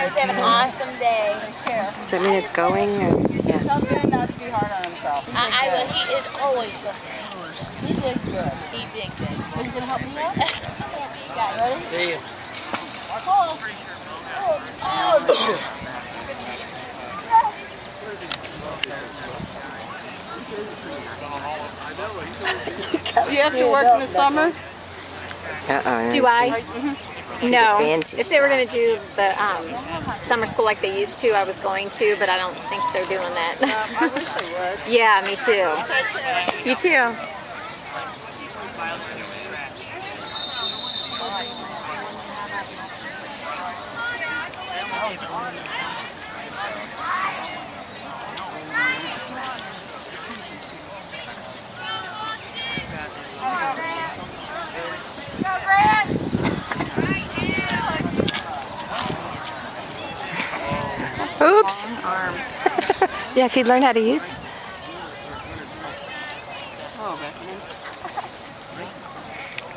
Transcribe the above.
guys have an awesome day. Does that mean it's going? Or, yeah. Tell Barry not to be hard on himself. I will. He is always so nice. He did good. He did good. Are you gonna help me out? You guys. Ready? See you. Pull. Oh. You have to work in the summer? Do I? No. Fancy If they were going to do the summer school like they used to, I was going to, but I don't think they're doing that. I wish they would. Yeah, me too. You too. Oops. Yeah, if you'd learn how to use. Oh, Bethany.